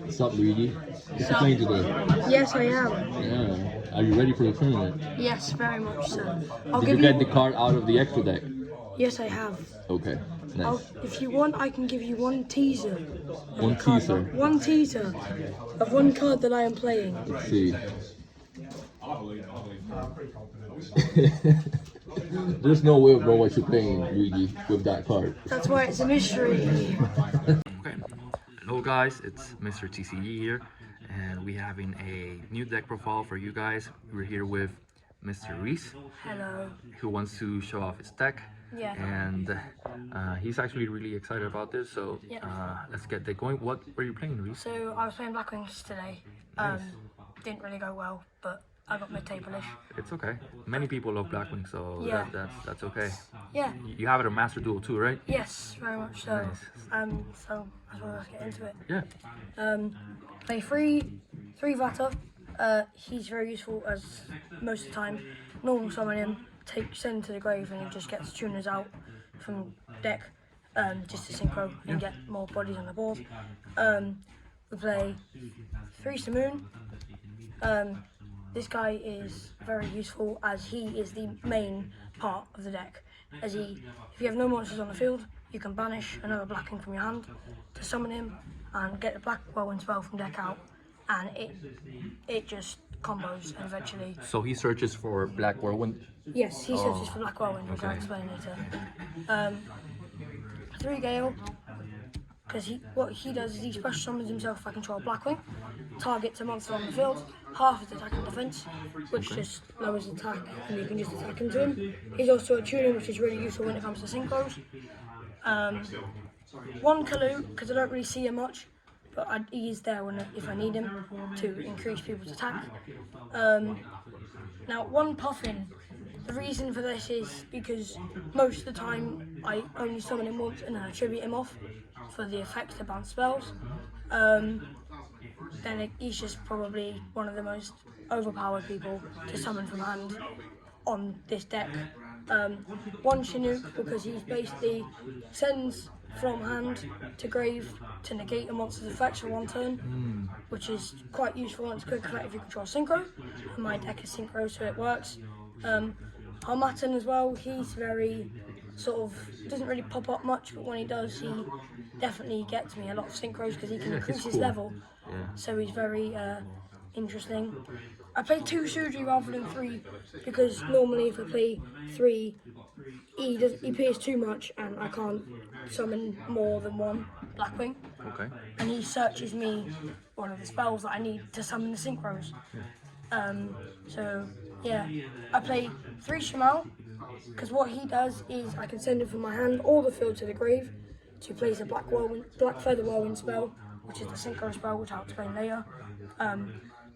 What's up, Luigi? What you playing today? Yes, I am. Yeah. Are you ready for the tournament? Yes, very much so. Did you get the card out of the extra deck? Yes, I have. Okay, nice. If you want, I can give you one teaser. One teaser? One teaser of one card that I am playing. Let's see. There's no way of knowing what you're playing, Luigi, with that card. That's why it's a mystery. Okay, hello guys, it's Mr. TCE here, and we're having a new deck profile for you guys. We're here with Mr. Rhys, Hello. who wants to show off his deck. Yeah. And he's actually really excited about this, so let's get that going. What were you playing, Rhys? So I was playing Blackwings today. Didn't really go well, but I got mid-table-ish. It's okay. Many people love Blackwing, so Yeah. that's okay. Yeah. You have it on Master Duel too, right? Yes, very much so. Nice. So as well, let's get into it. Yeah. Play three Vata. He's very useful as most of the time. Normal summon him, send him to the grave, and he just gets tuners out from deck, just to synchro and get more bodies on the board. We play 3 Simoon. This guy is very useful as he is the main part of the deck. If you have no monsters on the field, you can banish another Blackwing from your hand to summon him and get the Black Whirlwind spell from deck out, and it just combos eventually. So he searches for Black Whirlwind? Yes, he searches for Black Whirlwind, which I'll explain later. 3 Gale, because what he does is he special summons himself if I control Blackwing, targets a monster on the field, half his attack and defense, which just lowers attack and you can just attack into him. He's also a tuner, which is really useful when it comes to synchros. 1 Kalu, because I don't really see him much, but he is there if I need him to increase people's attack. Now 1 Puffin. The reason for this is because most of the time I only summon him once and then I tribute him off for the effect to bounce spells. Then he's just probably one of the most overpowered people to summon from hand on this deck. 1 Chinook, because he's basically sends from hand to grave to negate a monster's effects for 1 turn, which is quite useful and it's quick effect if you control synchro. And my deck is synchro, so it works. Harmattan as well, he's very doesn't really pop up much, but when he does, he definitely gets me a lot of synchros because he can increase his level. Yeah. So he's very interesting. I play 2 Suji rather than 3 because normally if I play 3, he appears too much and I can't summon more than 1 Blackwing. Okay. And he searches me one of the spells that I need to summon the synchros. So yeah, I play 3 Shamal because what he does is I can send him from my hand or the field to the grave to place a Black Feather Whirlwind spell, which is the synchro spell, which I'll explain later.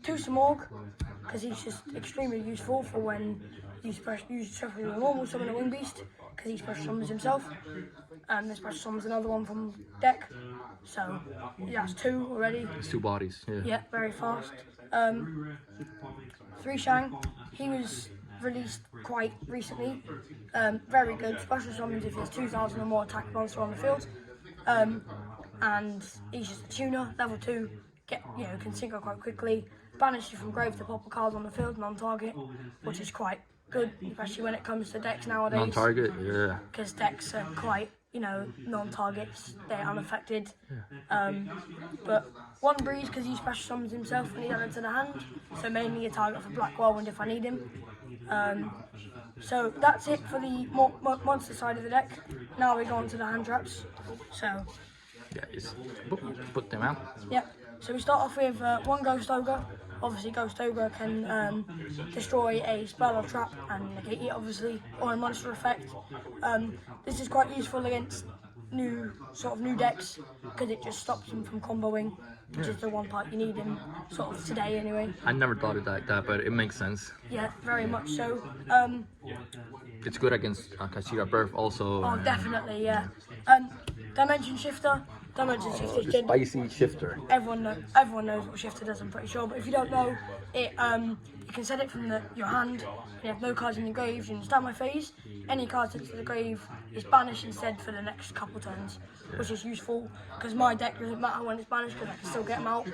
2 Samorg, because he's just extremely useful for when you use a normal summon a Wing Beast, because he special summons himself. This special summons another one from deck, so that's 2 already. It's 2 bodies, yeah. Yeah, very fast. 3 Shang, he was released quite recently. Very good, special summons if there's 2,000 or more attack monster on the field. And he's just a tuner, level 2, can synchro quite quickly, banish you from grave to pop a card on the field, non-target, which is quite good, especially when it comes to decks nowadays. Non-target, yeah. Because decks are quite, non-targets, they're unaffected. But 1 Breeze, because he special summons himself when he added to the hand, so mainly a target for Black Whirlwind if I need him. So that's it for the monster side of the deck. Now we go on to the hand traps. So Yeah, just put them out. yeah, so we start off with 1 Ghost Ogre. Obviously Ghost Ogre can destroy a spell or trap and negate it obviously, or a monster effect. This is quite useful against new decks because it just stops them from comboing, which is the one part you need in today anyway. I never thought of that, but it makes sense. Yeah, very much so. It's good against Kashira Birth also. Oh, definitely, yeah. Dimension Shifter, Dimension The shifted. spicy shifter. Everyone knows what shifter does, I'm pretty sure. But if you don't know, it you can set it from your hand. You have no cards in the grave. You stand my phase. Any card sent to the grave is banished instead for the next couple turns, which is useful because my deck doesn't matter when it's banished because I can still get them out.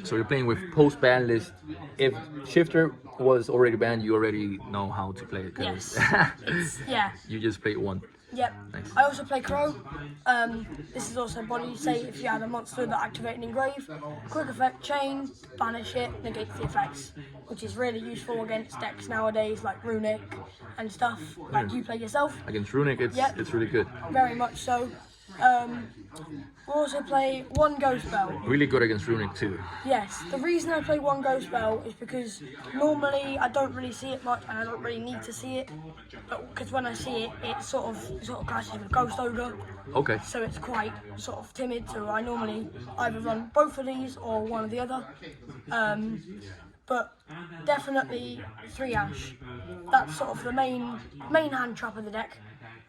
So you're playing with post-ban list. If shifter was already banned, you already know how to play it. Yes. Yeah. You just played one. Yep. Nice. I also play Crow. This is also body. Say if you had a monster that activated in grave, quick effect, chain, banish it, negates the effects, which is really useful against decks nowadays like Runic and stuff like you play yourself. Against Runic, it's really good. Very much so. We also play one Ghost Spell. Really good against Runic too. Yes, the reason I play one Ghost Spell is because normally I don't really see it much and I don't really need to see it. But because when I see it, it sort of clashes with Ghost Ogre. Okay. So it's quite sort of timid. So I normally either run both of these or one or the other. But definitely 3 Ash. That's sort of the main hand trap of the deck.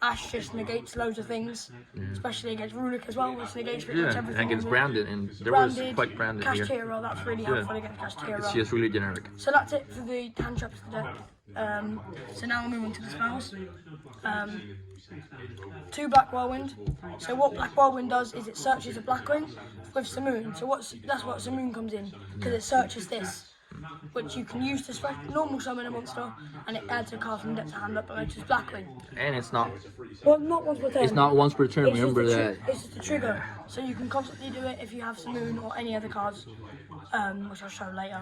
Ash just negates loads of things, especially against Runic as well, which negates pretty much everything. And against Branded, and there Branded, was quite Branded here. Castira, that's really helpful against Castira. It's just really generic. So that's it for the hand traps of the deck. So now we'll move on to the spells. 2 Black Whirlwind. So what Black Whirlwind does is it searches a Blackwing with Simoon. So that's what Simoon comes in, because it searches this, which you can use to normal summon a monster, and it adds a card from deck to hand up, which is Blackwing. And it's not. Well, not once per turn. It's not once per turn. It's Remember just that. It's just a trigger, so you can constantly do it if you have Simoon or any other cards, which I'll show later.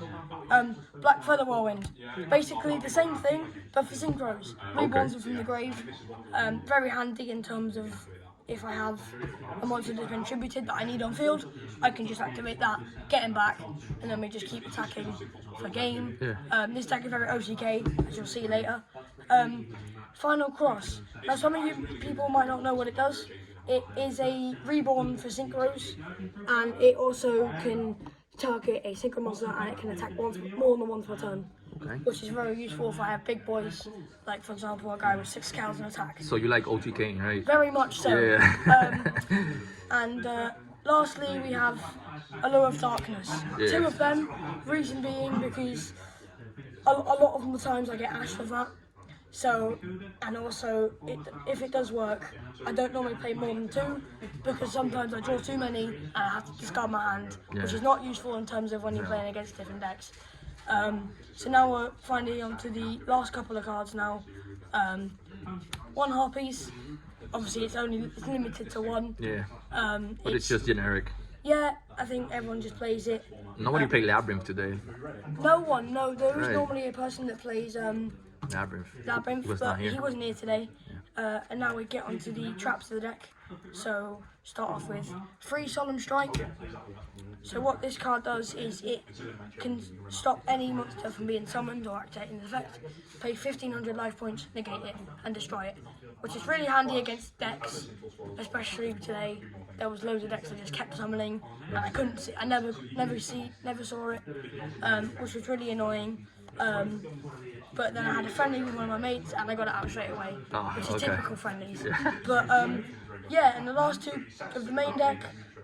Black Feather Whirlwind, basically the same thing, but for synchros. Reborns them from the grave. Very handy in terms of if I have a monster that's been tributed that I need on field, I can just activate that, get him back, and then we just keep attacking for game. This deck is very OCK, as you'll see later. Final Cross. Now some of you people might not know what it does. It is a reborn for synchros, and it also can target a synchro monster and it can attack more than once per turn. Okay. Which is very useful if I have big boys, like for example a guy with 6 cows in attack. So you like OTK, right? Very much so. Yeah. And lastly we have Allure of Darkness. Yeah. 2 of them, reason being because a lot of the times I get Ash with that. So, and also, if it does work, I don't normally play more than 2, because sometimes I draw too many and I have to discard my hand, which is not useful in terms of when you're playing against different decks. So now we're finally on to the last couple of cards now. 1 Harpies, obviously it's limited to 1. Yeah. But it's just generic. Yeah, I think everyone just plays it. Nobody played Labyrinth today. No, there is normally a person that plays Labyrinth, Was but not here. he wasn't here today. And now we get onto the traps of the deck. So start off with 3 Solemn Strike. So what this card does is it can stop any monster from being summoned or activating the effect. Pay 1500 life points, negate it, and destroy it, which is really handy against decks, especially today. There was loads of decks that just kept summoning, and I couldn't see. I never saw it, which was really annoying. But then I had a friendly with one of my mates, and I got it out straight away, which is typical friendlies. But yeah, and the last 2 of the main deck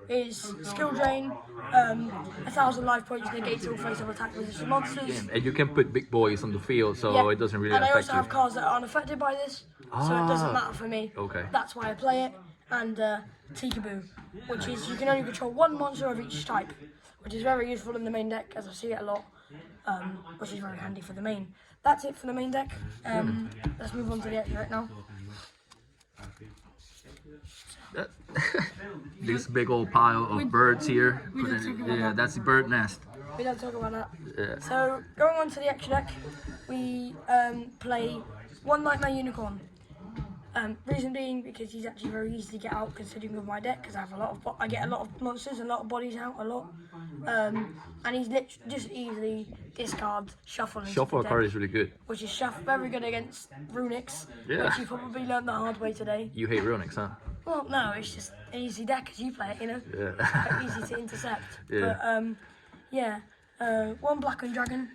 is Skill Drain, 1000 life points, negates all face-up attack resistant monsters. And you can put big boys on the field, so it doesn't really affect you. And I also have cards that are unaffected by this, so it doesn't matter for me. Okay. That's why I play it. And Tikaboo, which is you can only control 1 monster of each type, which is very useful in the main deck, as I see it a lot, which is very handy for the main. That's it for the main deck. Let's move on to the extra deck now. This big old pile of birds here. That's the bird nest. We don't talk about that. Yeah. So going on to the extra deck, we play 1 Nightmare Unicorn. Reason being because he's actually very easy to get out considering with my deck, because I get a lot of monsters and a lot of bodies out a lot, and he's literally just easily discard shuffle. Shuffle card is really good. Which is very good against Runics, Yeah. which you probably learned the hard way today. You hate Runics, huh? Well, no, it's just an easy deck as you play it, you know. Yeah. Quite easy to intercept. Yeah. But yeah, 1 Blackwing Dragon.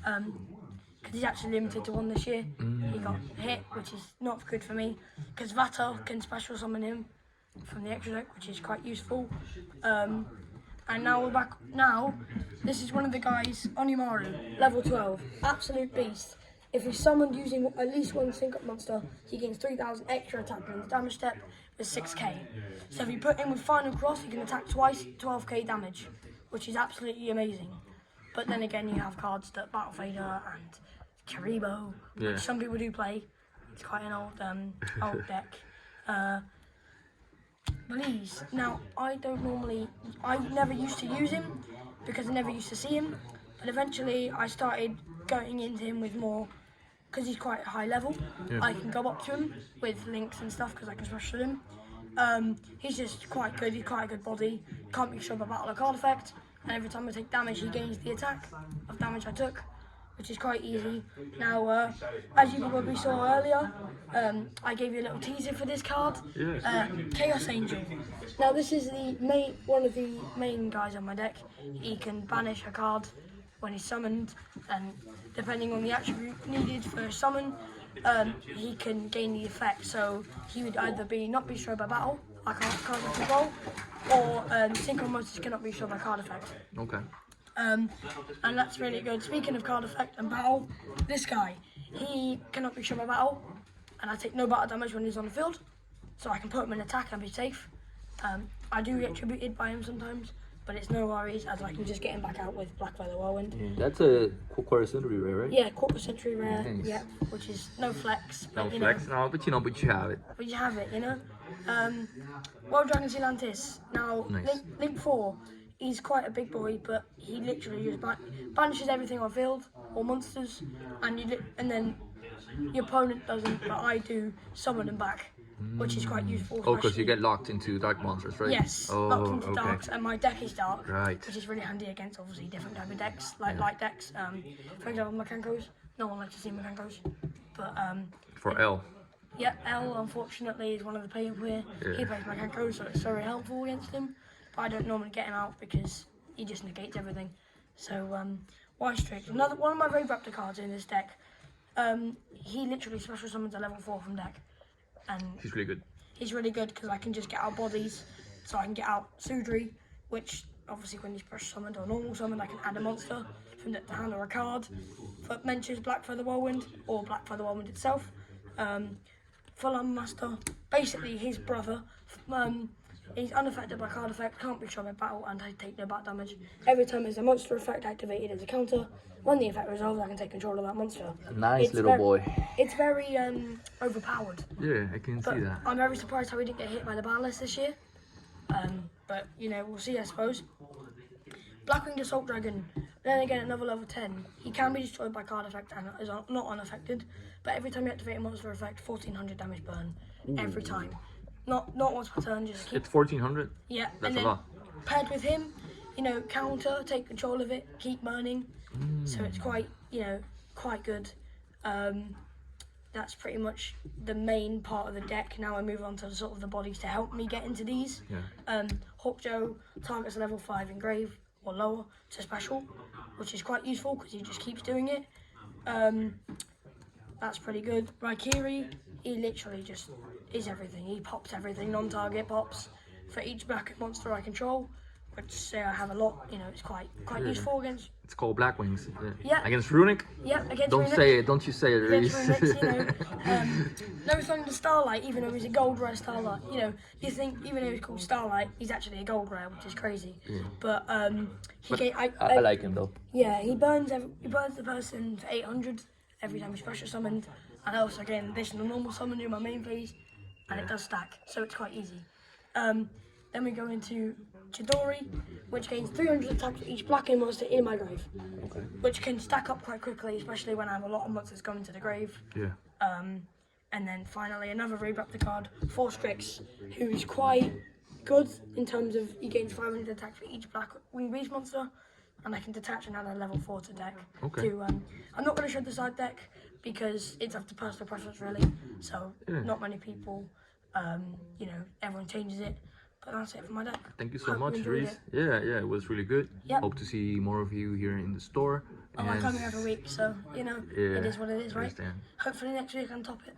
Because he's actually limited to 1 this year. He got hit, which is not good for me, because Vata can special summon him, from the extra deck, which is quite useful. And now we're back. Now, this is one of the guys, Onimaru, level 12, absolute beast. If he's summoned using at least one sync-up monster, he gains 3,000 extra attack and damage step with 6k. So if you put him with Final Cross, he can attack twice, 12k damage, which is absolutely amazing. But then again, you have cards that Battle Fader and Karibo, which some people do play. It's quite an old deck. Rhys. Now, I never used to use him because I never used to see him, but eventually I started going into him with more, because he's quite high level. I can go up to him with links and stuff because I can smash through him. He's just quite good, he's quite a good body, can't be sure by battle or card effect, and every time I take damage he gains the attack of damage I took, which is quite easy. Now, as you probably saw earlier, I gave you a little teaser for this card, Chaos Angel. Now this is one of the main guys on my deck. He can banish a card when he's summoned, and depending on the attribute needed for a summon, he can gain the effect. So he would either not be destroyed by battle, like card control, or synchro monsters cannot be destroyed by card effect. Okay. And that's really good. Speaking of card effect and battle, this guy, he cannot be destroyed by battle, and I take no battle damage when he's on the field, so I can put him in attack and be safe. I do get tributed by him sometimes, but it's no worries, as I can just get him back out with Black Feather Whirlwind. That's a quarter century rare, right? Yeah, quarter century rare. Nice. Yeah, which is no flex. No But, flex, no, but you have it. But you have it, you know. World Dragon Atlantis. Now, Nice. Link 4. He's quite a big boy, but he literally just banishes everything on field or monsters, and then your opponent doesn't, but I do summon them back, which is quite useful. Oh, because you get locked into dark monsters, right? Yes, oh, locked into okay. darks, and my deck is dark, Right. which is really handy against obviously different type of decks, like light decks. For example, Mekankos. No one likes to see Mekankos, but For L. yeah, L unfortunately is one of the people here. He plays Mekankos, so it's very helpful against him. But I don't normally get him out because he just negates everything. So Wise Trick, one of my Raid Raptor cards in this deck. He literally special summons a level 4 from deck, and He's really good. he's really good because I can just get out bodies, so I can get out Sudri, which obviously when he's special summoned or normal summoned, I can add a monster from the hand or a card. That mentions Black Feather Whirlwind or Black Feather Whirlwind itself. Full on Master, basically his brother. He's unaffected by card effect, can't be shot by battle, and I take no bat damage. Every time there's a monster effect activated as a counter, when the effect resolves, I can take control of that monster. Nice little boy. It's very overpowered. Yeah, I can see that. I'm very surprised how he didn't get hit by the ban list this year. But you know, we'll see, I suppose. Blackwing Assault Dragon. Then again, another level 10. He can be destroyed by card effect and is not unaffected. But every time you activate a monster effect, 1400 damage burn. Every time. Not once per turn, just keep. It's 1400? Yeah, That's and a then lot. paired with him, you know, counter, take control of it, keep burning. So it's quite, you know, quite good. That's pretty much the main part of the deck. Now I move on to sort of the bodies to help me get into these. Yeah. Yugioh targets a level 5 engrave or lower to special, which is quite useful because he just keeps doing it. That's pretty good. Raikiri, he literally just is everything. He pops everything, non-target pops for each black monster I control, which say I have a lot. You know, it's quite useful against. It's called Blackwings. Yeah. Against Runic? Yeah, against Don't Runic. say it. Don't you say it, Rhys. Against Runic, you know, no Thunder Starlight, even though he's a gold rare Starlight. You know, you think even though he's called Starlight, he's actually a gold rare, which is crazy. Yeah. But I like him though. Yeah, he burns the person for 800 every time he's special summoned, and I also get an additional normal summon in my main phase, and it does stack, so it's quite easy. Then we go into Chidori, which gains 300 attacks for each Blackwing monster in my grave, which can stack up quite quickly, especially when I have a lot of monsters going to the grave. Yeah. And then finally another Raid Raptor card, Strix, who is quite good in terms of he gains 500 attack for each Blackwing Beast monster, and I can detach and add a level 4 to deck. Okay. I'm not going to show the side deck because it's up to personal preference really, so not many people, you know, everyone changes it. But that's it for my deck. Thank you so Hope much, you enjoyed Rhys. it. Yeah, it was really good. Yep. Hope to see more of you here in the store. I come here every week, so you know, it is what it is, right? Understand. Hopefully next week I can top it.